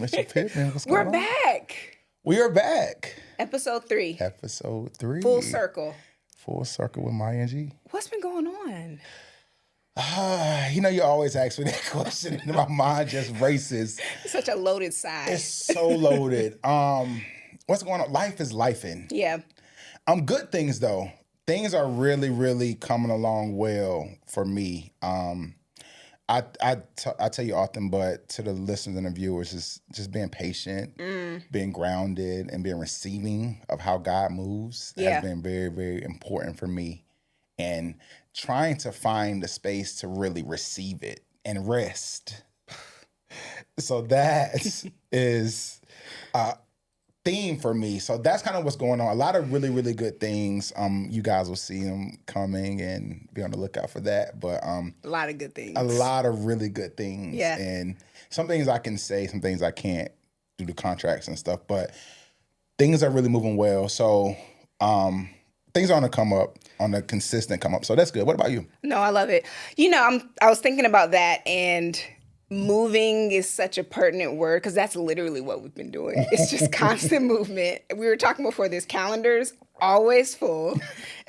Mr. Pittman, what's We're going on? back. We are back. Episode 3. Episode 3. Full circle. Full circle with Maya and G. What's been going on? You always ask me that question, and my mind just races. Such a loaded side. It's so loaded. What's going on? Life is lifing. Yeah. Good things though. Things are really, really coming along well for me. I tell you often, but to the listeners and the viewers, is just being patient, being grounded, and being receiving of how God moves has been very, very important for me. And trying to find the space to really receive it and rest. So that is a theme for me. So that's kind of what's going on. A lot of really, really good things. You guys will see them coming and be on the lookout for that. But a lot of good things. A lot of really good things. Yeah. And some things I can say, some things I can't due to contracts and stuff. But things are really moving well. So things are on the come up, on a consistent come up. So that's good. What about you? No, I love it. I was thinking about that, and moving is such a pertinent word because that's literally what we've been doing. It's just constant movement. We were talking before this, calendar's always full.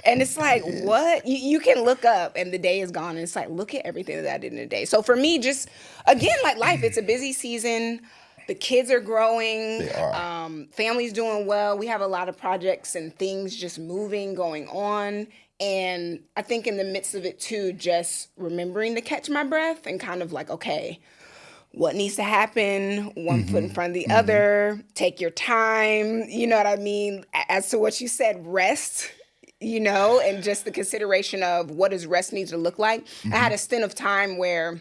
And it's like, what? You can look up and the day is gone. And it's like, look at everything that I did in a day. So for me, just, again, like life, it's a busy season. The kids are growing. They are. Family's doing well. We have a lot of projects and things just moving, going on. And I think in the midst of it too, just remembering to catch my breath and kind of like, okay, what needs to happen? One foot in front of the other. Take your time. You know what I mean? As to what you said, rest, and just the consideration of what does rest need to look like. I had a stint of time where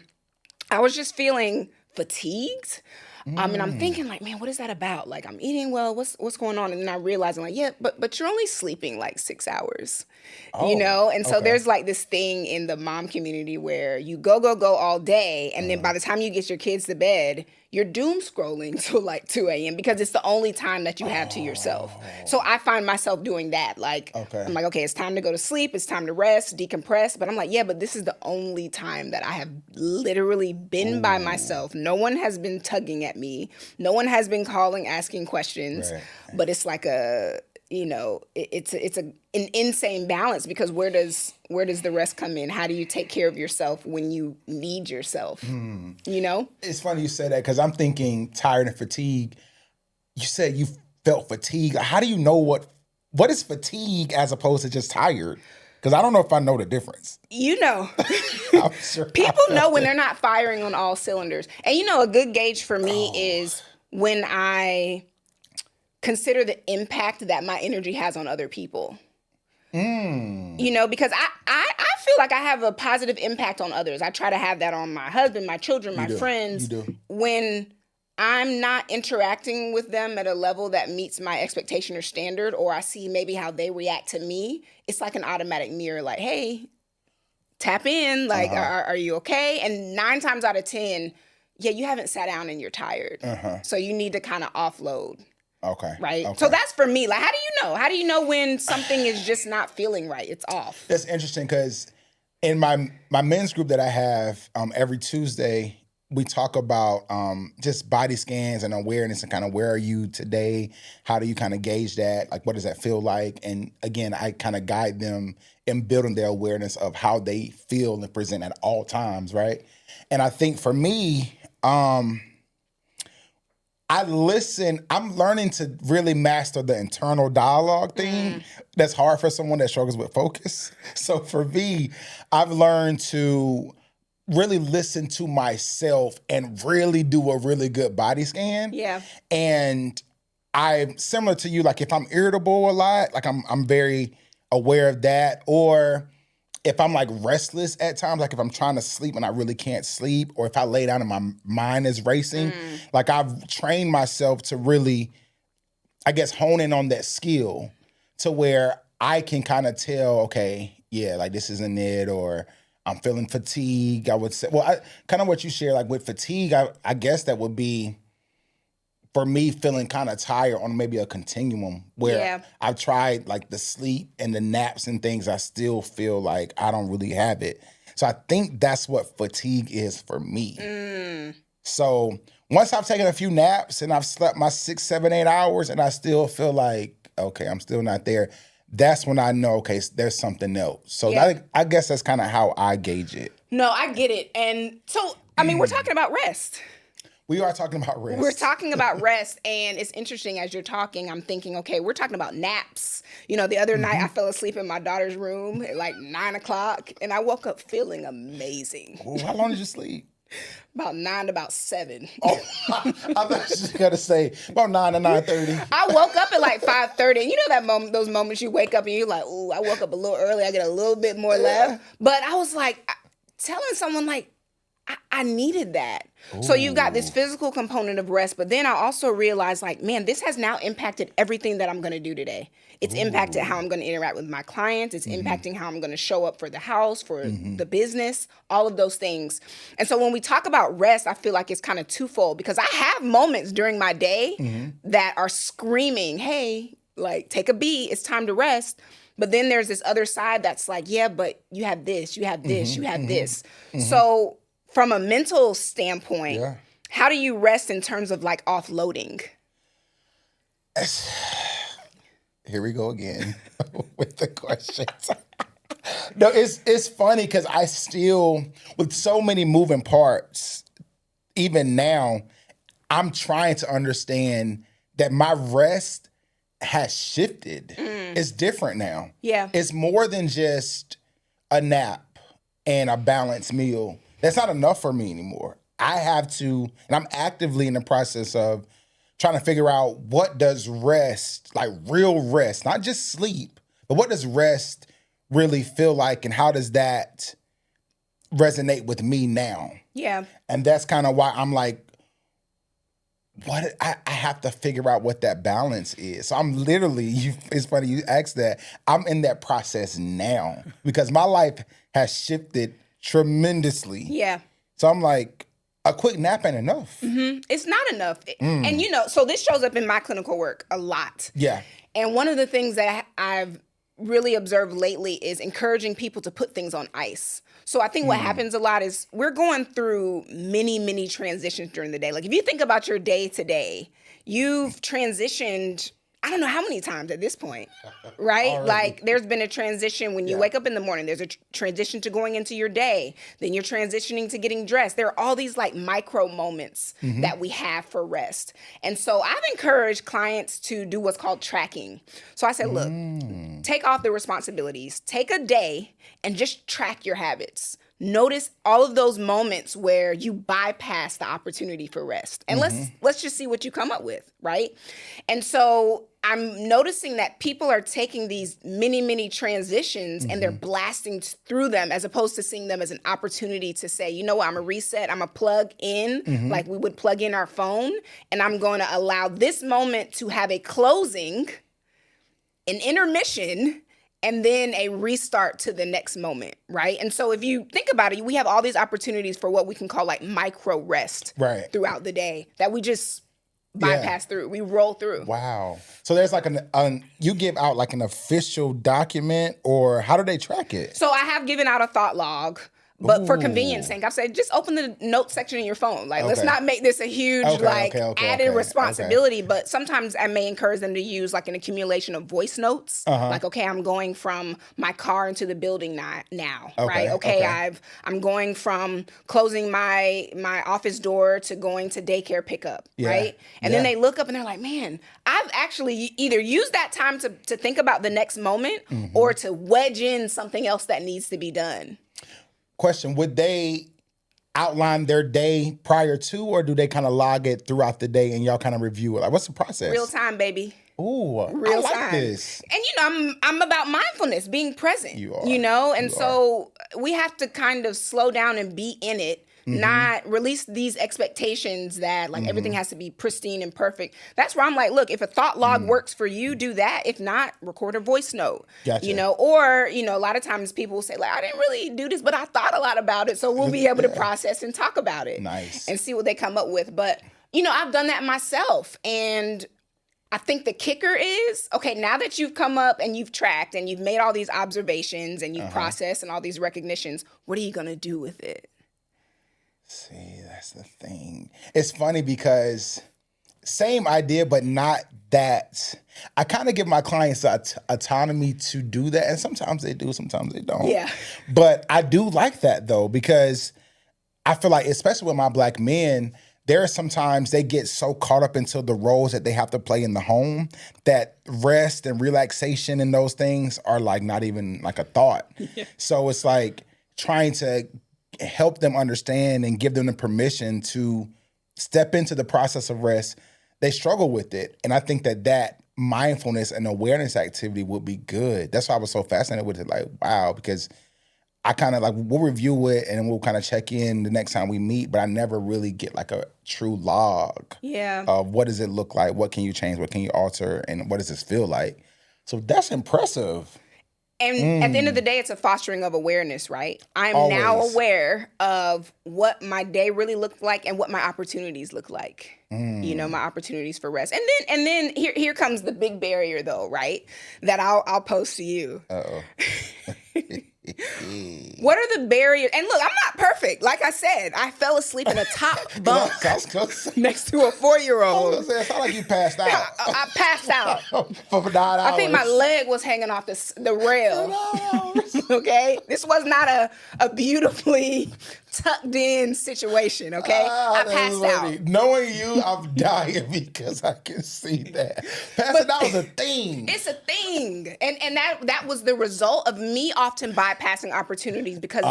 I was just feeling fatigued. And I'm thinking like, man, what is that about? Like, I'm eating well, what's going on? And then I realized, I'm like, yeah, but you're only sleeping like 6 hours, And so there's like this thing in the mom community where you go all day. And then by the time you get your kids to bed, you're doom scrolling till like 2 a.m. because it's the only time that you have to yourself. So I find myself doing that. Like, I'm like, okay, it's time to go to sleep. It's time to rest, decompress. But I'm like, yeah, but this is the only time that I have literally been by myself. No one has been tugging at me. No one has been calling, asking questions. Right. But it's like it's an insane balance because where does the rest come in? How do you take care of yourself when you need yourself? It's funny you say that because I'm thinking tired and fatigue. You said you felt fatigue. How do you know what is fatigue as opposed to just tired? Because I don't know if I know the difference. I'm sure people know when they're not firing on all cylinders. And a good gauge for me is when I consider the impact that my energy has on other people. Because I feel like I have a positive impact on others. I try to have that on my husband, my children, my friends. You do. When I'm not interacting with them at a level that meets my expectation or standard, or I see maybe how they react to me, it's like an automatic mirror, like, hey, tap in, like, are you okay? And 9 times out of 10, you haven't sat down and you're tired. So you need to kind of offload. Okay. Right? Okay. So that's for me. Like, how do you know? How do you know when something is just not feeling right? It's off. That's interesting because in my men's group that I have every Tuesday, we talk about just body scans and awareness and kind of where are you today? How do you kind of gauge that? Like, what does that feel like? And again, I kind of guide them in building their awareness of how they feel and present at all times, right? And I think for me, I listen. I'm learning to really master the internal dialogue thing. That's hard for someone that struggles with focus. So for me, I've learned to really listen to myself and really do a really good body scan. Yeah. And I'm similar to you. Like if I'm irritable a lot, like I'm very aware of that. Or if I'm like restless at times, like if I'm trying to sleep and I really can't sleep, or if I lay down and my mind is racing, like I've trained myself to really, I guess, hone in on that skill to where I can kind of tell, okay, yeah, like this isn't it, or I'm feeling fatigue. I would say, well, kind of what you share, like with fatigue, I guess that would be for me feeling kind of tired on maybe a continuum where I've tried like the sleep and the naps and things. I still feel like I don't really have it. So I think that's what fatigue is for me. So once I've taken a few naps and I've slept my 6, 7, 8 hours and I still feel like, okay, I'm still not there, that's when I know, okay, there's something else. So I guess that's kind of how I gauge it. No, I get it. And so, I mean, we're talking about rest. We are talking about rest. We're talking about rest, and it's interesting as you're talking, I'm thinking, okay, we're talking about naps. You know, the other night I fell asleep in my daughter's room at like 9 o'clock, and I woke up feeling amazing. Ooh, how long did you sleep? About 9 to about 7. Oh, I thought you was going to say about 9 to 9:30. I woke up at like 5:30, and you know that moment, those moments you wake up and you're like, ooh, I woke up a little early, I get a little bit more left. But I was like, telling someone like, I needed that. Ooh. So you've got this physical component of rest, but then I also realized like, man, this has now impacted everything that I'm going to do today. It's impacted how I'm going to interact with my clients. It's impacting how I'm going to show up for the house, for the business, all of those things. And so when we talk about rest, I feel like it's kind of twofold because I have moments during my day that are screaming, hey, like take a beat. It's time to rest. But then there's this other side that's like, yeah, but you have this, you have this, you have this. So from a mental standpoint, how do you rest in terms of like offloading? Here we go again with the questions. No, it's funny because I still, with so many moving parts, even now, I'm trying to understand that my rest has shifted. It's different now. Yeah. It's more than just a nap and a balanced meal. That's not enough for me anymore. I have to, and I'm actively in the process of trying to figure out what does rest, like real rest, not just sleep, but what does rest really feel like and how does that resonate with me now? Yeah. And that's kind of why I'm like, I have to figure out what that balance is. So I'm literally, it's funny you asked that, I'm in that process now because my life has shifted tremendously. Yeah. So I'm like, a quick nap ain't enough. It's not enough. And you know, so this shows up in my clinical work a lot. Yeah. And one of the things that I've really observed lately is encouraging people to put things on ice. So I think what happens a lot is we're going through many, many transitions during the day. Like if you think about your day to day, you've transitioned, I don't know how many times at this point, right? Like there's been a transition when you wake up in the morning, there's a transition to going into your day, then you're transitioning to getting dressed. There are all these like micro moments that we have for rest. And so I've encouraged clients to do what's called tracking. So I said, look, take off the responsibilities, take a day and just track your habits. Notice all of those moments where you bypass the opportunity for rest. And let's just see what you come up with, right? And so I'm noticing that people are taking these many, many transitions and they're blasting through them as opposed to seeing them as an opportunity to say, you know what, I'm going to reset, I'm going to plug in like we would plug in our phone, and I'm going to allow this moment to have a closing, an intermission, and then a restart to the next moment, right? And so if you think about it, we have all these opportunities for what we can call like micro rest throughout the day that we just bypass through. We roll through. Wow. So there's like you give out like an official document, or how do they track it? So I have given out a thought log. But for convenience sake, I've said just open the notes section in your phone. Like, let's not make this a huge added responsibility. But sometimes I may encourage them to use like an accumulation of voice notes. Like, okay, I'm going from my car into the building now, right? Okay, I'm going from closing my office door to going to daycare pickup, right? And then they look up and they're like, man, I've actually either used that time to think about the next moment or to wedge in something else that needs to be done. Question, would they outline their day prior to, or do they kind of log it throughout the day and y'all kind of review it? Like, what's the process? Real time, baby. Ooh, real I like time. this. And you know, I'm about mindfulness, being present. You are. You know, and so we have to kind of slow down and be in it. Not release these expectations that like everything has to be pristine and perfect. That's where I'm like, look, if a thought log works for you, do that. If not, record a voice note. Gotcha. You know, or, you know, a lot of times people will say like, I didn't really do this, but I thought a lot about it. So we'll be able to process and talk about it. Nice. And see what they come up with. But, you know, I've done that myself. And I think the kicker is, okay, now that you've come up and you've tracked and you've made all these observations and you've processed and all these recognitions, what are you going to do with it? See, that's the thing. It's funny because same idea, but not that. I kind of give my clients autonomy to do that. And sometimes they do, sometimes they don't. Yeah. But I do like that though, because I feel like, especially with my Black men, there are sometimes they get so caught up into the roles that they have to play in the home that rest and relaxation and those things are like not even like a thought. Yeah. So it's like trying to help them understand and give them the permission to step into the process of rest. They struggle with it. And I think that mindfulness and awareness activity would be good. That's why I was so fascinated with it. Like, wow, because I kind of like, we'll review it and we'll kind of check in the next time we meet, but I never really get like a true log of what does it look like? What can you change? What can you alter? And what does this feel like? So that's impressive. And at the end of the day, it's a fostering of awareness, right? I'm Always. now aware of what my day really looked like and what my opportunities look like. You know, my opportunities for rest. And then here comes the big barrier though, right? That I'll pose to you. Uh-oh. What are the barriers? And look, I'm not perfect. Like I said, I fell asleep in a top bunk next to a 4-year-old. I was gonna say, it sounded like you passed out. I passed out. For 9 hours. I think my leg was hanging off the rail. Okay? This was not a beautifully tucked in situation, okay? I passed out. Knowing you, I'm dying because I can see that. Passing out was a thing. It's a thing. And that was the result of me often bypassing opportunities because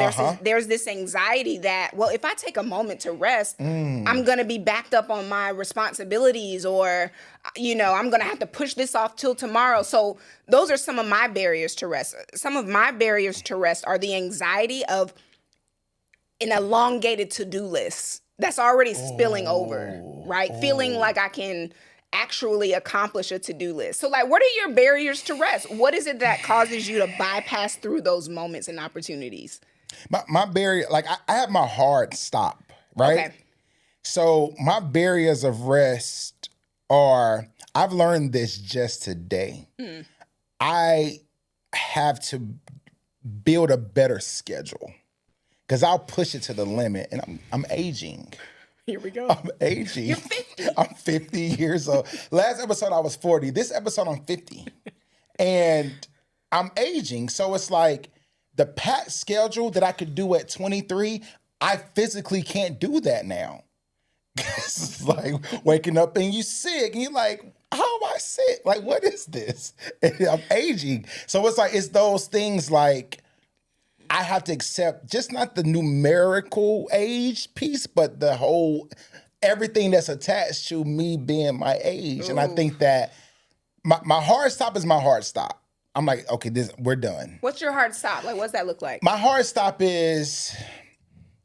there's this anxiety that, well, if I take a moment to rest, I'm going to be backed up on my responsibilities or, you know, I'm going to have to push this off till tomorrow. So those are some of my barriers to rest. Some of my barriers to rest are the anxiety of an elongated to-do list that's already spilling over, right? Feeling like I can actually accomplish a to-do list. So like, what are your barriers to rest? What is it that causes you to bypass through those moments and opportunities? My barrier, like I have my hard stop, right? Okay. So my barriers of rest are, I've learned this just today. I have to build a better schedule. Because I'll push it to the limit, and I'm aging. Here we go. I'm aging. You're 50. I'm 50 years old. Last episode, I was 40. This episode, I'm 50. And I'm aging. So it's like the packed schedule that I could do at 23, I physically can't do that now. It's like waking up and you sick, and you're like, how am I sick? Like, what is this? And I'm aging. So it's like, it's those things like, I have to accept just not the numerical age piece, but the whole, everything that's attached to me being my age. Ooh. And I think that my hard stop is my hard stop. I'm like, okay, we're done. What's your hard stop? Like, what's that look like? My hard stop is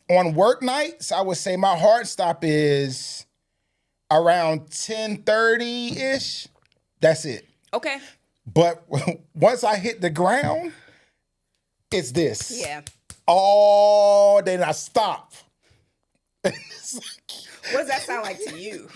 on work nights. I would say my hard stop is around 10:30-ish. That's it. Okay. But once I hit the ground, it's this. Yeah. All day, and I stop. What does that sound like to you?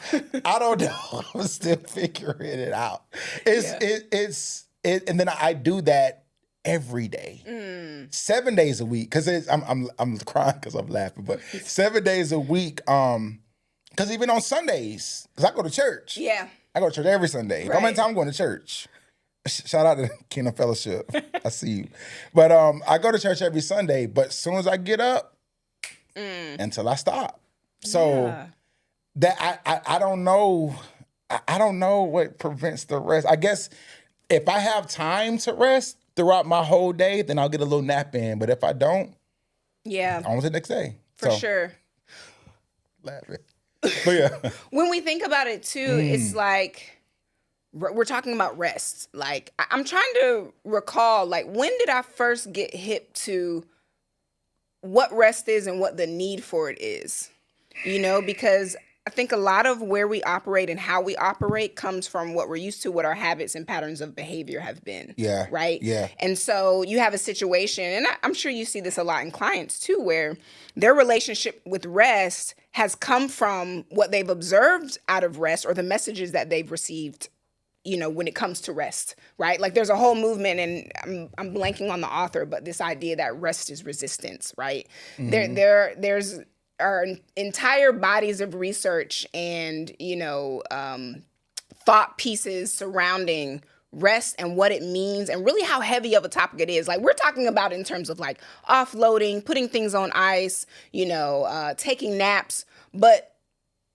I don't know. I'm still figuring it out. And then I do that every day, 7 days a week. Because I'm crying because I'm laughing, but 7 days a week. Because even on Sundays, because I go to church. Yeah. I go to church every Sunday. Right. How many times I'm going to church? Shout out to Kingdom Fellowship. I see you. But I go to church every Sunday, but as soon as I get up, until I stop. So that I don't know. I don't know what prevents the rest. I guess if I have time to rest throughout my whole day, then I'll get a little nap in. But if I don't, on to the next day. For sure. Laughing. But yeah. When we think about it too, it's like, we're talking about rest. Like, I'm trying to recall, like, when did I first get hip to what rest is and what the need for it is? You know, because I think a lot of where we operate and how we operate comes from what we're used to, what our habits and patterns of behavior have been. Yeah. Right? Yeah. And so you have a situation, and I'm sure you see this a lot in clients too, where their relationship with rest has come from what they've observed out of rest or the messages that they've received, you know, when it comes to rest, right? Like there's a whole movement, and I'm blanking on the author, but this idea that rest is resistance, right? Mm-hmm. There's our entire bodies of research and, thought pieces surrounding rest and what it means and really how heavy of a topic it is. Like, we're talking about it in terms of like offloading, putting things on ice, taking naps. But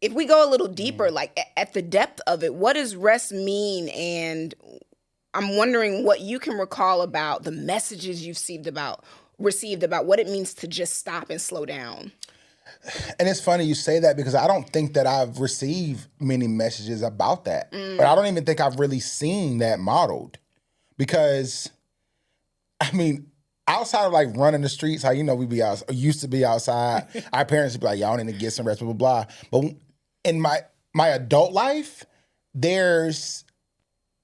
if we go a little deeper, like at the depth of it, what does rest mean? And I'm wondering what you can recall about the messages you've received about what it means to just stop and slow down. And it's funny you say that because I don't think that I've received many messages about that. But I don't even think I've really seen that modeled. Because, I mean, outside of like running the streets, how we be out, used to be outside, our parents would be like, y'all need to get some rest, blah, blah, blah. But in my adult life, there's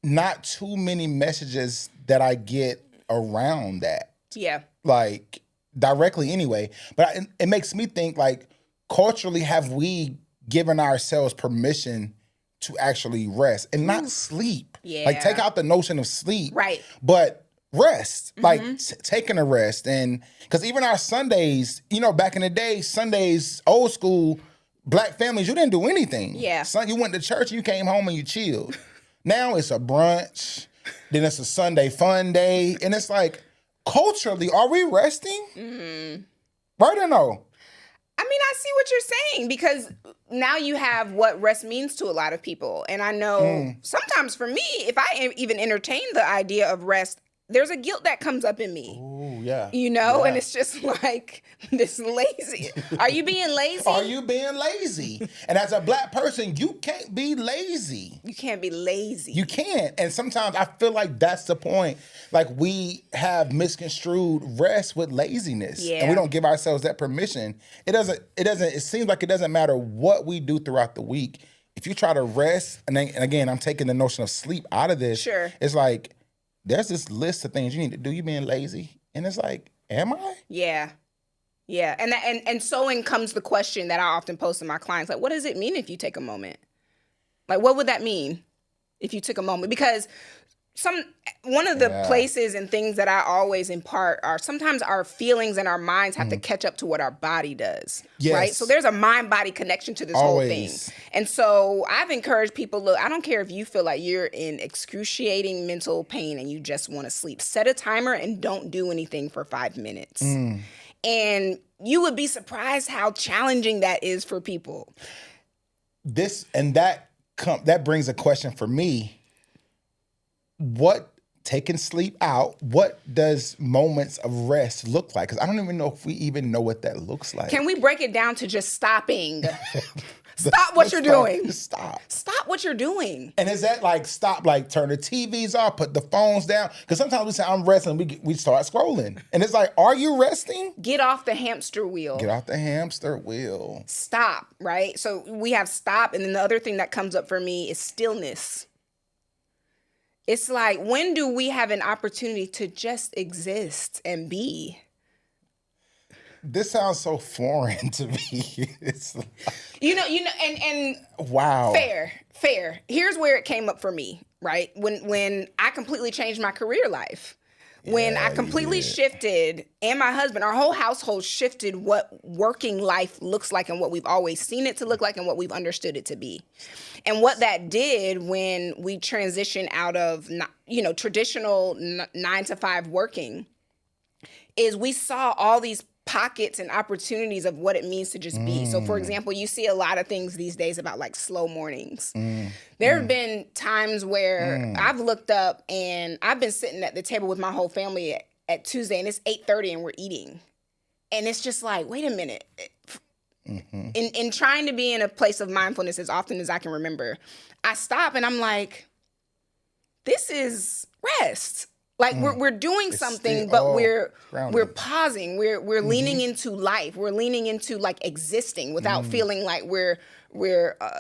not too many messages that I get around that. Yeah. Like, directly anyway. But it makes me think, like, culturally, have we given ourselves permission to actually rest and not sleep? Yeah. Like, take out the notion of sleep. Right. But rest. Like, taking a rest. And because even our Sundays, back in the day, Sundays, old school, Black families, you didn't do anything. Yeah. You went to church, you came home and you chilled. Now it's a brunch, then it's a Sunday fun day, and it's like, culturally, are we resting? Right or no? I mean, I see what you're saying because now you have what rest means to a lot of people. And I know sometimes for me, if I even entertain the idea of rest, there's a guilt that comes up in me. Ooh, yeah. And it's just like this lazy. Are you being lazy? Are you being lazy? And as a Black person, you can't be lazy. You can't be lazy. You can't. And sometimes I feel like that's the point. Like, we have misconstrued rest with laziness. Yeah. And we don't give ourselves that permission. It seems like it doesn't matter what we do throughout the week. If you try to rest, and again, I'm taking the notion of sleep out of this. Sure. It's like, there's this list of things you need to do. You being lazy. And it's like, am I? Yeah. Yeah. And so in comes the question that I often pose to my clients. Like, what does it mean if you take a moment? Like, what would that mean if you took a moment? Because one of the places and things that I always impart are sometimes our feelings and our minds have to catch up to what our body does. Yes. Right? So there's a mind-body connection to this whole thing. And so I've encouraged people, look, I don't care if you feel like you're in excruciating mental pain and you just want to sleep. Set a timer and don't do anything for 5 minutes. And you would be surprised how challenging that is for people. That brings a question for me. Taking sleep out, what does moments of rest look like? Because I don't even know if we even know what that looks like. Can we break it down to just stopping? Stop what you're doing. Stop. Stop what you're doing. And is that like stop, like turn the TVs off, put the phones down? Because sometimes we say, I'm resting, we start scrolling. And it's like, are you resting? Get off the hamster wheel. Get off the hamster wheel. Stop, right? So we have stop. And then the other thing that comes up for me is stillness. It's like, when do we have an opportunity to just exist and be? This sounds so foreign to me. It's like, and wow. Fair. Here's where it came up for me, right? When I completely changed my career life. When I completely shifted, and my husband, our whole household shifted what working life looks like and what we've always seen it to look like and what we've understood it to be. And what that did when we transitioned out of, traditional 9-to-5 working is we saw all these pockets and opportunities of what it means to just be. So, for example, you see a lot of things these days about like slow mornings. There have been times where I've looked up and I've been sitting at the table with my whole family at Tuesday and it's 8:30 and we're eating. And it's just like, wait a minute. In trying to be in a place of mindfulness as often as I can remember, I stop and I'm like, this is rest. Like we're doing something, but we're pausing. We're leaning into life. We're leaning into like existing without feeling like we're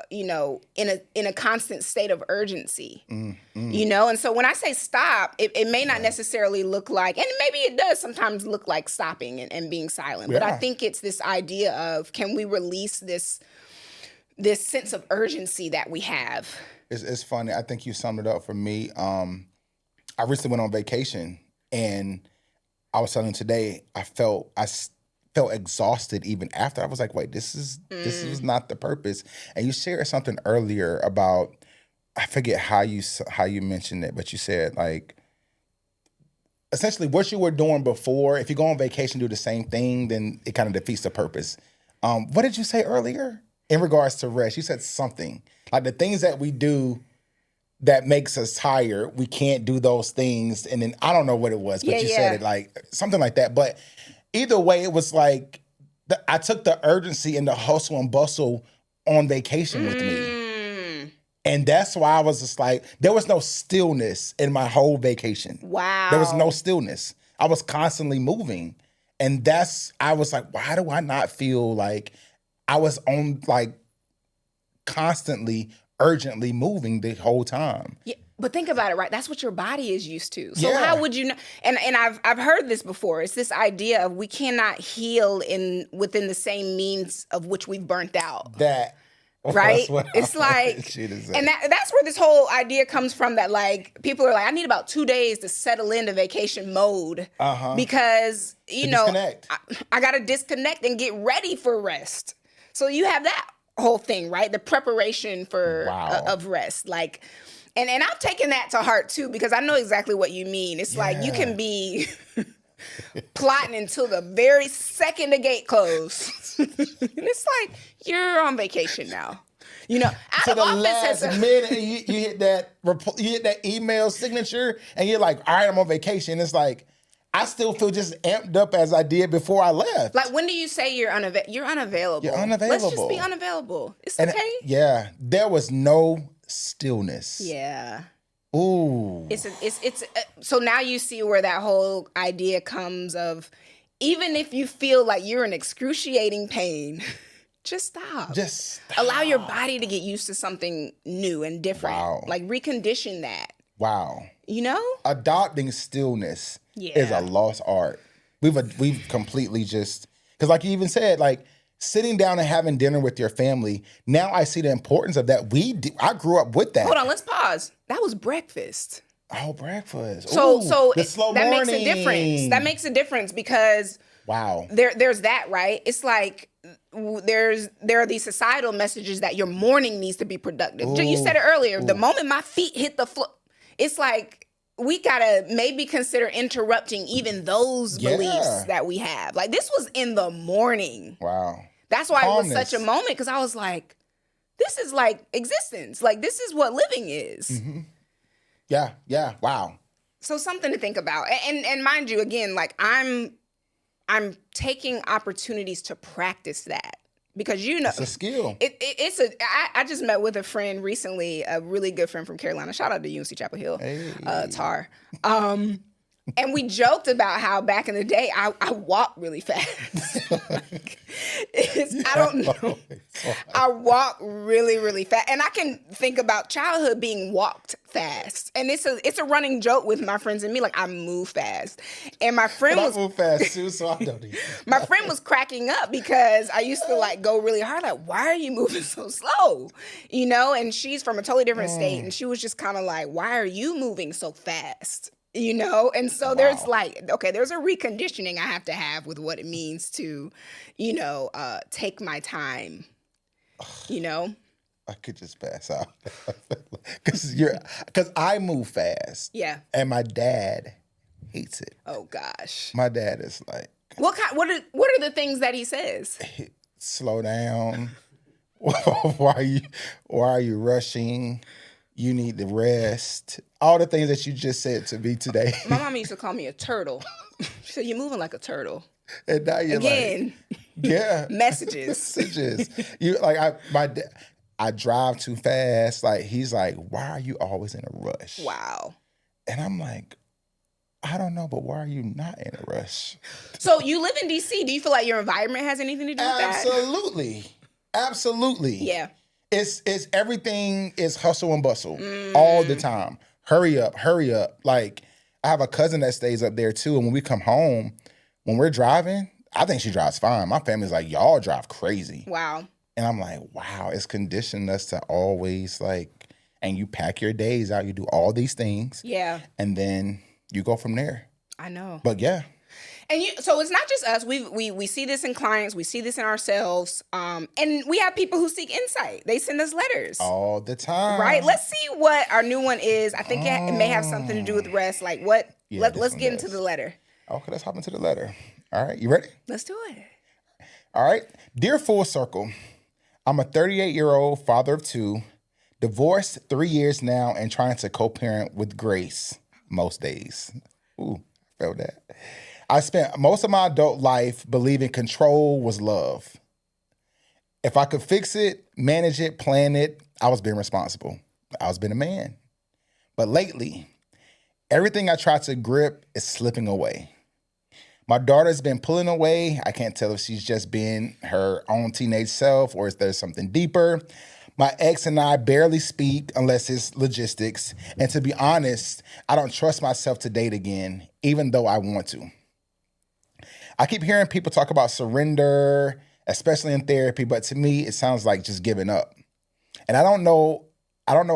in a constant state of urgency. And so when I say stop, it may not necessarily look like, and maybe it does sometimes look like stopping and being silent. But I think it's this idea of, can we release this sense of urgency that we have? It's funny. I think you summed it up for me. I recently went on vacation, and I was telling today, I felt felt exhausted even after. I was like, wait, this is not the purpose. And you shared something earlier about, I forget how you mentioned it, but you said like, essentially what you were doing before, if you go on vacation, do the same thing, then it kind of defeats the purpose. What did you say earlier in regards to rest? You said something like the things that we do that makes us tired, we can't do those things. And then I don't know what it was, but you said it like something like that. But either way, it was like I took the urgency and the hustle and bustle on vacation with me. And that's why I was just like, there was no stillness in my whole vacation. Wow. There was no stillness. I was constantly moving. And I was like, why do I not feel like I was on like constantly, urgently moving the whole time? Yeah, but think about it, right? That's what your body is used to. So how would you know? And I've heard this before. It's this idea of we cannot heal within the same means of which we've burnt out. Right? It's like, and that's where this whole idea comes from, that like people are like, I need about 2 days to settle into vacation mode because, you know, I got to disconnect and get ready for rest. So you have that whole thing, right? The preparation for of rest. Like, and I've taken that to heart too, because I know exactly what you mean. It's like you can be plotting until the very second the gate closed. And it's like, you're on vacation now. You know, to the last minute, you hit that email signature, and you're like, all right, I'm on vacation. It's like, I still feel just amped up as I did before I left. Like, when do you say you're unavailable? You're unavailable. You're unavailable. Let's just be unavailable. It's okay. Yeah, there was no stillness. Yeah. Ooh. It's so now you see where that whole idea comes of, even if you feel like you're in excruciating pain, just stop. Just stop. Allow your body to get used to something new and different. Wow. Like, recondition that. Wow. You know? Adopting stillness is a lost art. We've completely just, because like you even said, like sitting down and having dinner with your family, now I see the importance of that. I grew up with that. Hold on, let's pause. That was breakfast. Oh, breakfast. So the slow that morning. makes a difference. That makes a difference because there's that, right? It's like there are these societal messages that your morning needs to be productive. Ooh. You said it earlier. Ooh. The moment my feet hit the floor, it's like we gotta maybe consider interrupting even those beliefs that we have. Like, this was in the morning. Wow. That's why it was such a moment, because I was like, this is like existence. Like, this is what living is. Mm-hmm. Yeah. Wow. So something to think about. And mind you, again, like I'm taking opportunities to practice that, because, you know, it's a skill. I just met with a friend recently, a really good friend from Carolina. Shout out to UNC Chapel Hill, Tar. And we joked about how back in the day I walked really fast. I don't know. I walk really, really fast, and I can think about childhood being walked fast, and it's a running joke with my friends and me. Like, I move fast, and my friend I move fast too, so I don't either. My friend was cracking up because I used to like go really hard. Like, why are you moving so slow? You know, and she's from a totally different state, and she was just kind of like, why are you moving so fast? You know, and so there's like, okay, there's a reconditioning I have to have with what it means to, you know, take my time, you know. I could just pass out because I move fast. Yeah. And my dad hates it. Oh gosh. My dad is like, what are the things that he says? Slow down. Why are you rushing? You need to rest. All the things that you just said to me today. My mama used to call me a turtle. She said, you're moving like a turtle. And now you're again, like, yeah. Messages. You like I drive too fast. Like, he's like, why are you always in a rush? Wow. And I'm like, I don't know, but why are you not in a rush? So you live in DC. Do you feel like your environment has anything to do with that? Absolutely. Yeah. It's everything is hustle and bustle all the time. Hurry up. Like, I have a cousin that stays up there too, and when we come home, when we're driving, I think she drives fine. My family's like, y'all drive crazy. Wow. And I'm like, wow, it's conditioned us to always like, and you pack your days out, you do all these things. Yeah. And then you go from there. I know. But yeah. And so it's not just us. We see this in clients. We see this in ourselves. And we have people who seek insight. They send us letters. All the time. Right? Let's see what our new one is. I think it may have something to do with rest. Like what? Yeah, let's get into the letter. Okay, let's hop into the letter. All right, you ready? Let's do it. All right. Dear Full Circle, I'm a 38-year-old father of two, divorced 3 years now, and trying to co-parent with grace most days. Ooh, I felt that. I spent most of my adult life believing control was love. If I could fix it, manage it, plan it, I was being responsible. I was being a man. But lately, everything I try to grip is slipping away. My daughter's been pulling away. I can't tell if she's just being her own teenage self or if there's something deeper. My ex and I barely speak unless it's logistics. And to be honest, I don't trust myself to date again, even though I want to. I keep hearing people talk about surrender, especially in therapy, but to me, it sounds like just giving up. And I don't know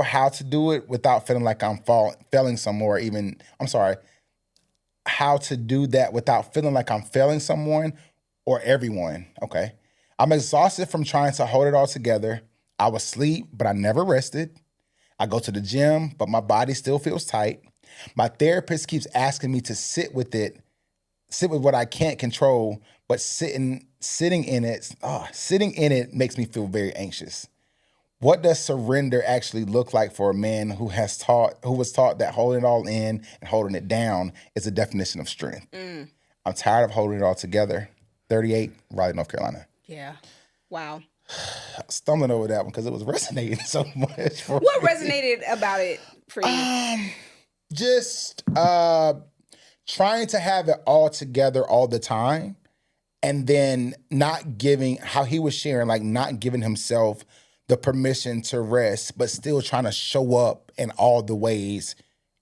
how to do it without feeling like I'm failing somewhere, how to do that without feeling like I'm failing someone or everyone, okay? I'm exhausted from trying to hold it all together. I was asleep, but I never rested. I go to the gym, but my body still feels tight. My therapist keeps asking me to sit with what I can't control, but sitting in it makes me feel very anxious. What does surrender actually look like for a man who was taught that holding it all in and holding it down is a definition of strength? I'm tired of holding it all together. 38, Raleigh, North Carolina. Yeah. Wow. Stumbling over that one because it was resonating so much. What resonated about it for you? Just trying to have it all together all the time, and then not giving, how he was sharing, like not giving himself the permission to rest, but still trying to show up in all the ways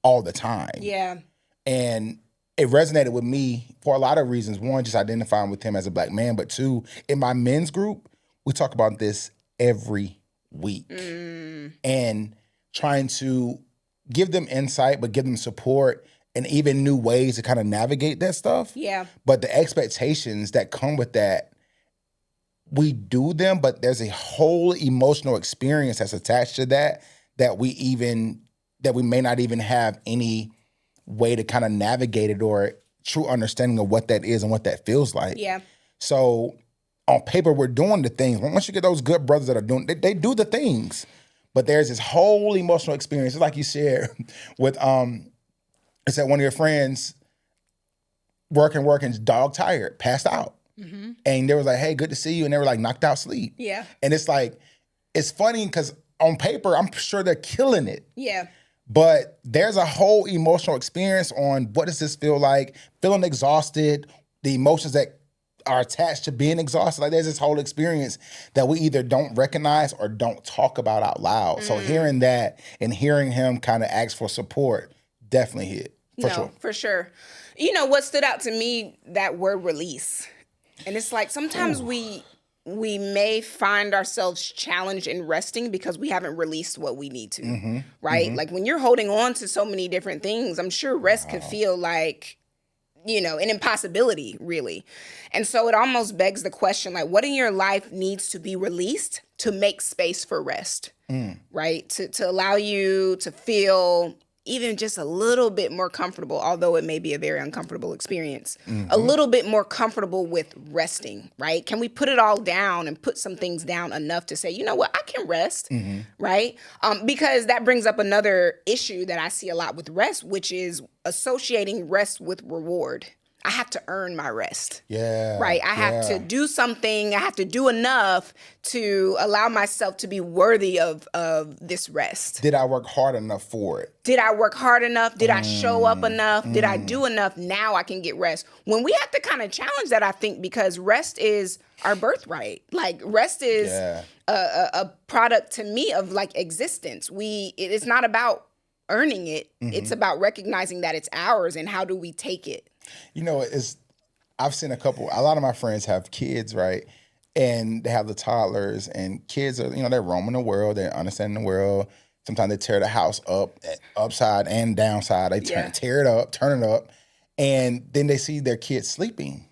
all the time. Yeah. And it resonated with me for a lot of reasons. One, just identifying with him as a Black man, but two, in my men's group, we talk about this every week. And trying to give them insight, but give them support and even new ways to kind of navigate that stuff. Yeah. But the expectations that come with that, we do them, but there's a whole emotional experience that's attached to that we may not even have any way to kind of navigate it or true understanding of what that is and what that feels like. Yeah. So on paper, we're doing the things. Once you get those good brothers that are doing, they do the things, but there's this whole emotional experience. It's like you shared with, it's that one of your friends working, dog tired, passed out. Mm-hmm. And they was like, hey, good to see you. And they were like knocked out sleep. Yeah. And it's like, it's funny because on paper, I'm sure they're killing it. Yeah. But there's a whole emotional experience on what does this feel like, feeling exhausted, the emotions that are attached to being exhausted. Like there's this whole experience that we either don't recognize or don't talk about out loud. So hearing that and hearing him kind of ask for support definitely hit. For sure. You know, what stood out to me, that word release. And it's like sometimes we may find ourselves challenged in resting because we haven't released what we need to, right? Like when you're holding on to so many different things, I'm sure rest can feel like, you know, an impossibility, really. And so it almost begs the question, like, what in your life needs to be released to make space for rest, right? To allow you to feel even just a little bit more comfortable, although it may be a very uncomfortable experience, a little bit more comfortable with resting, right? Can we put it all down and put some things down enough to say, you know what, I can rest, right? Because that brings up another issue that I see a lot with rest, which is associating rest with reward. I have to earn my rest. Yeah. Right? I have to do something. I have to do enough to allow myself to be worthy of this rest. Did I work hard enough for it? Did I work hard enough? Did I show up enough? Did I do enough? Now I can get rest. When we have to kind of challenge that, I think, because rest is our birthright. Like rest is a product to me of like existence. It's not about earning it. It's about recognizing that it's ours and how do we take it. You know, I've seen a lot of my friends have kids, right? And they have the toddlers, and kids are, you know, they're roaming the world, they're understanding the world. Sometimes they tear the house up, upside and downside. They tear it up, turn it up. And then they see their kids sleeping.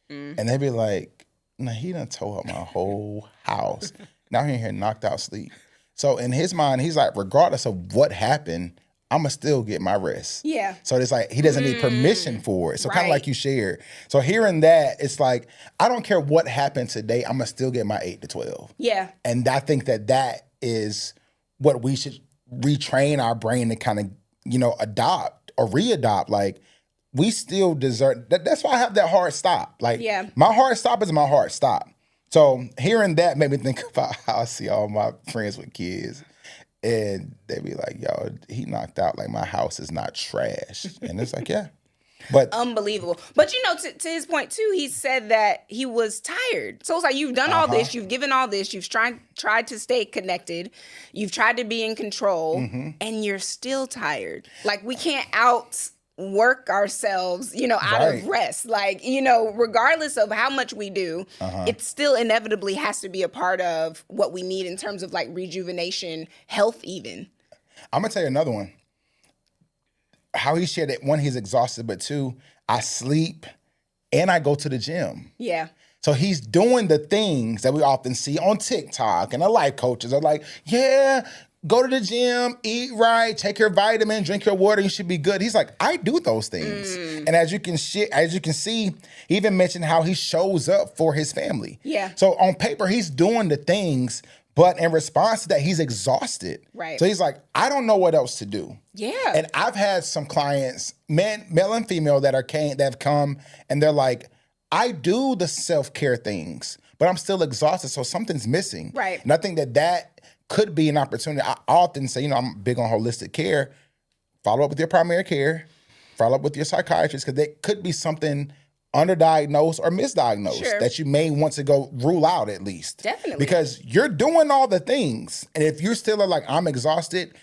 And they be like, nah, he done tore up my whole house. Now he in here knocked out sleep. So in his mind, he's like, regardless of what happened, I'ma still get my rest. Yeah. So it's like he doesn't need permission for it. So kind of Right. like you shared. So hearing that, it's like, I don't care what happened today, I'ma still get my 8 to 12. Yeah. And I think that is what we should retrain our brain to kind of, adopt or re-adopt. Like, we still deserve that's why I have that hard stop. Like, Yeah. my hard stop is my hard stop. So hearing that made me think about how I see all my friends with kids. And they be like, yo, he knocked out, like, my house is not trash. And it's like, yeah. But Unbelievable. But to his point too, he said that he was tired. So it's like, you've done all this, you've given all this, you've tried to stay connected, you've tried to be in control, and you're still tired. Like, we can't outwork ourselves, out of rest. Like, regardless of how much we do, it still inevitably has to be a part of what we need in terms of like rejuvenation, health even. I'm gonna tell you another one. How he shared it, one, he's exhausted, but two, I sleep and I go to the gym. Yeah. So he's doing the things that we often see on TikTok, and the life coaches are like, yeah, go to the gym, eat right, take your vitamin, drink your water, you should be good. He's like, I do those things. And as you can see, he even mentioned how he shows up for his family. Yeah. So on paper, he's doing the things, but in response to that, he's exhausted. Right. So he's like, I don't know what else to do. Yeah. And I've had some clients, male and female, that have come and they're like, I do the self-care things, but I'm still exhausted, so something's missing. Right. And I think that could be an opportunity. I often say, I'm big on holistic care. Follow up with your primary care. Follow up with your psychiatrist, because there could be something underdiagnosed or misdiagnosed that you may want to go rule out at least. Definitely. Because you're doing all the things. And if you're still like, I'm exhausted,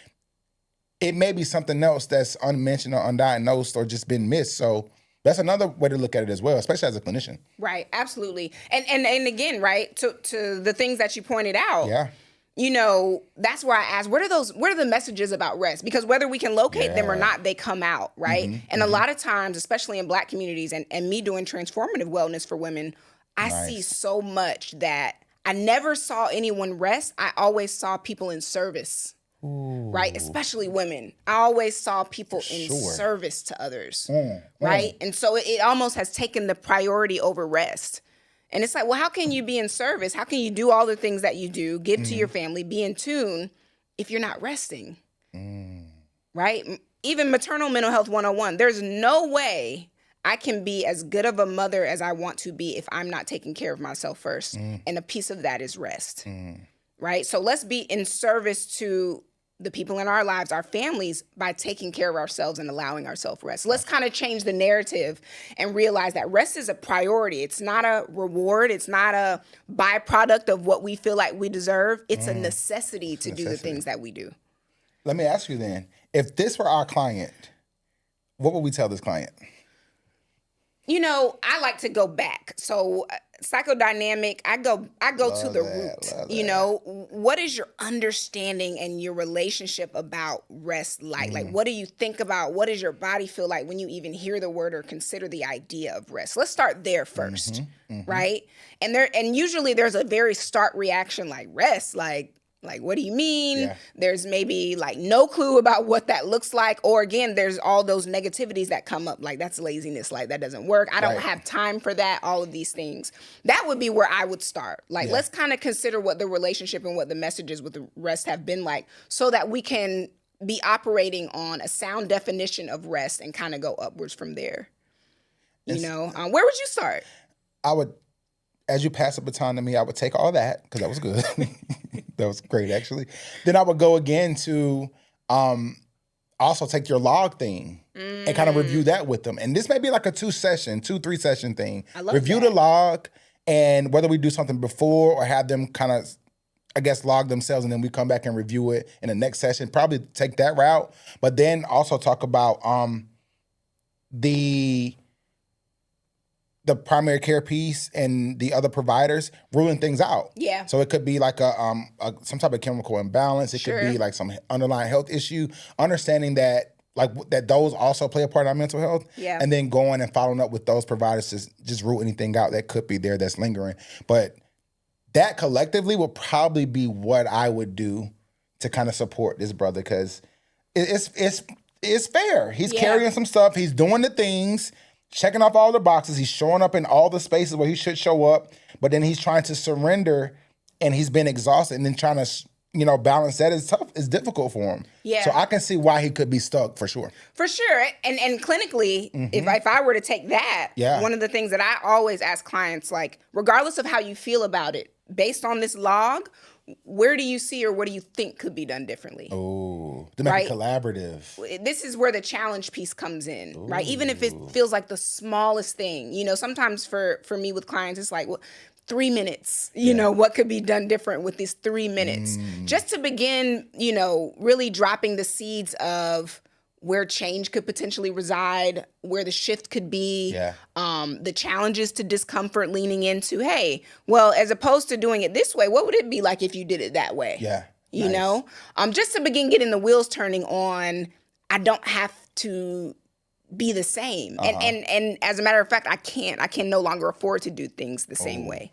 it may be something else that's unmentioned or undiagnosed or just been missed. So that's another way to look at it as well, especially as a clinician. Right, absolutely. And again, right, to the things that you pointed out. Yeah. That's where I asked, what are the messages about rest? Because whether we can locate them or not, they come out, right? And a lot of times, especially in Black communities and me doing transformative wellness for women, I see so much that I never saw anyone rest. I always saw people in service. Ooh. Right? Especially women. I always saw people in service to others. Right? And so it almost has taken the priority over rest. And it's like, well, how can you be in service? How can you do all the things that you do, give to your family, be in tune, if you're not resting? Right? Even maternal mental health 101, there's no way I can be as good of a mother as I want to be if I'm not taking care of myself first. And a piece of that is rest. Right? So let's be in service to the people in our lives, our families, by taking care of ourselves and allowing ourselves rest. Let's kind of change the narrative and realize that rest is a priority. It's not a reward. It's not a byproduct of what we feel like we deserve. It's a necessity to do the things that we do. Let me ask you then, if this were our client, what would we tell this client? I like to go back. So psychodynamic, I go to the root. What is your understanding and your relationship about rest like? Like, what do you think about? What does your body feel like when you even hear the word or consider the idea of rest? Let's start there first, right? And usually there's a very stark reaction, like rest, like what do you mean? Yeah. There's maybe like no clue about what that looks like. Or again, there's all those negativities that come up, like that's laziness, like that doesn't work. I don't have time for that, all of these things. That would be where I would start. Like, let's kind of consider what the relationship and what the messages with the rest have been like, so that we can be operating on a sound definition of rest and kind of go upwards from there. Where would you start? I would, as you pass the baton to me, I would take all that, because that was good. That was great, actually. Then I would go again to also take your log thing and kind of review that with them. And this may be like a 2-3 session thing. I love Review the log, and whether we do something before or have them kind of, log themselves, and then we come back and review it in the next session. Probably take that route. But then also talk about the primary care piece and the other providers ruling things out. Yeah. So it could be like some type of chemical imbalance. It could be like some underlying health issue. Understanding that like that those also play a part in our mental health. Yeah. And then going and following up with those providers to just root anything out that could be there that's lingering. But that collectively will probably be what I would do to kind of support this brother, because it's fair. He's carrying some stuff. He's doing the things, checking off all the boxes. He's showing up in all the spaces where he should show up, but then he's trying to surrender, and he's been exhausted, and then trying to, balance that is tough. It's difficult for him. Yeah. So I can see why he could be stuck for sure. For sure. And clinically, if I were to take that, one of the things that I always ask clients, like, regardless of how you feel about it, based on this log, where do you see or what do you think could be done differently? Oh, to make it collaborative. This is where the challenge piece comes in, right? Even if it feels like the smallest thing. Sometimes for me with clients, it's like, 3 minutes, what could be done different with these 3 minutes? Just to begin, really dropping the seeds of where change could potentially reside, where the shift could be, the challenges to discomfort, leaning into, hey, well, as opposed to doing it this way, what would it be like if you did it that way? Yeah. You know? Just to begin getting the wheels turning on, I don't have to be the same. And as a matter of fact, I can no longer afford to do things the same way.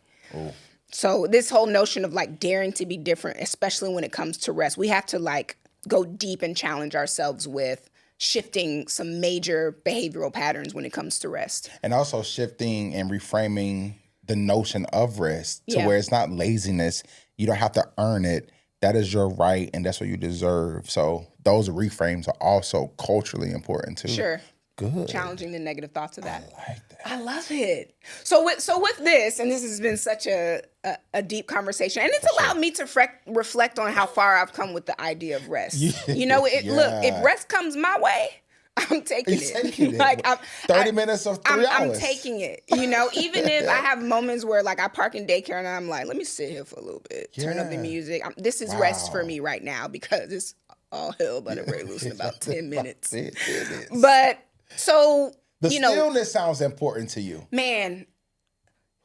So this whole notion of like daring to be different, especially when it comes to rest, we have to like go deep and challenge ourselves with shifting some major behavioral patterns when it comes to rest. And also shifting and reframing the notion of rest to where it's not laziness. You don't have to earn it. That is your right, and that's what you deserve. So those reframes are also culturally important too. Sure. Good. Challenging the negative thoughts of that. I like that. I love it. So with this, and this has been such a deep conversation, and it's allowed me to reflect on how far I've come with the idea of rest. Look, if rest comes my way, I'm taking it. Like 30 minutes of 3 hours. I'm taking it. Even if I have moments where like I park in daycare and I'm like, let me sit here for a little bit, turn up the music. This is rest for me right now because it's all hell but a break loose in about 10 minutes. But so the stillness sounds important to you, man.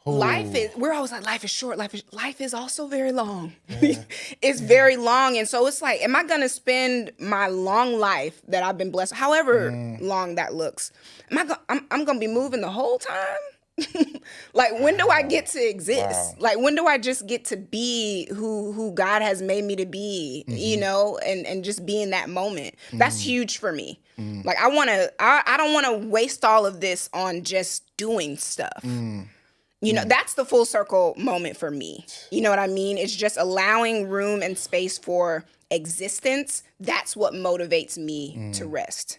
We're always like, life is short. Life is also very long. It's very long. And so it's like, am I going to spend my long life that I've been blessed, however long that looks, I'm going to be moving the whole time? Like, when do I get to exist? Wow. Like, when do I just get to be who God has made me to be, and just be in that moment? That's huge for me. Like, I don't want to waste all of this on just doing stuff. That's the full circle moment for me. You know what I mean? It's just allowing room and space for existence. That's what motivates me to rest.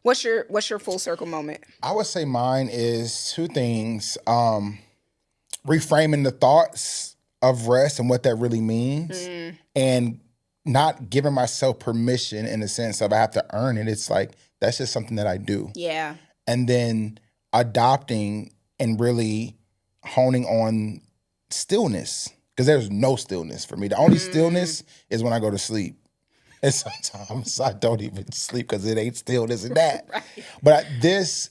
What's your full circle moment? I would say mine is two things. Reframing the thoughts of rest and what that really means, and not giving myself permission in the sense of I have to earn it. It's like, that's just something that I do. Yeah. And then adopting and really honing on stillness, because there's no stillness for me. The only stillness is when I go to sleep. And sometimes I don't even sleep because it ain't stillness in that. Right. But this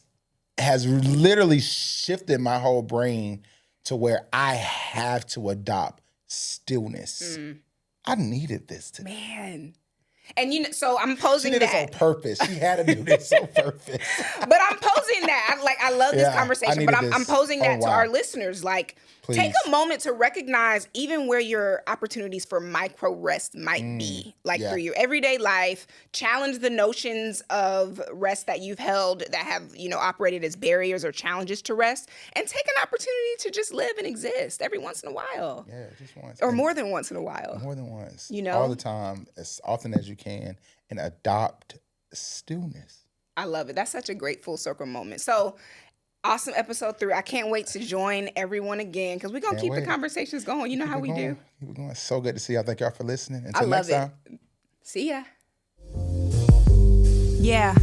has literally shifted my whole brain to where I have to adopt stillness. I needed this today. Man. And so I'm posing that. She did this on purpose. She had to do this on purpose. But I'm posing that. I love this conversation, but I'm posing that to our listeners. Like, please take a moment to recognize even where your opportunities for micro rest might be. Like, through your everyday life, challenge the notions of rest that you've held that have, operated as barriers or challenges to rest, and take an opportunity to just live and exist every once in a while. Yeah, just once. Or more than once in a while. More than once. All the time, as often as you can, and adopt stillness. I love it. That's such a great full circle moment. So, awesome episode 3. I can't wait to join everyone again, because we're going to keep the conversations going. You know how we do. Keep it going. So good to see y'all. Thank y'all for listening. I Until love next time. See ya. Yeah.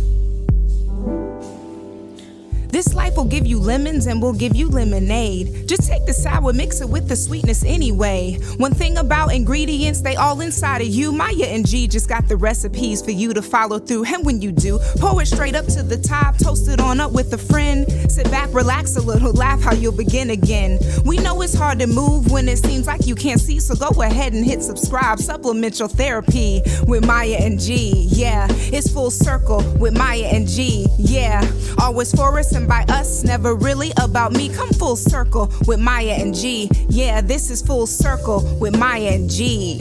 This life will give you lemons and will give you lemonade. Just take the sour, mix it with the sweetness anyway. One thing about ingredients, they all inside of you. Maya and G just got the recipes for you to follow through. And when you do, pour it straight up to the top, toast it on up with a friend. Sit back, relax a little, laugh how you'll begin again. We know it's hard to move when it seems like you can't see, so go ahead and hit subscribe. Supplement your therapy with Maya and G. Yeah, it's full circle with Maya and G. Yeah, always for us and by us, never really about me. Come full circle with Maya and G. Yeah, this is full circle with Maya and G.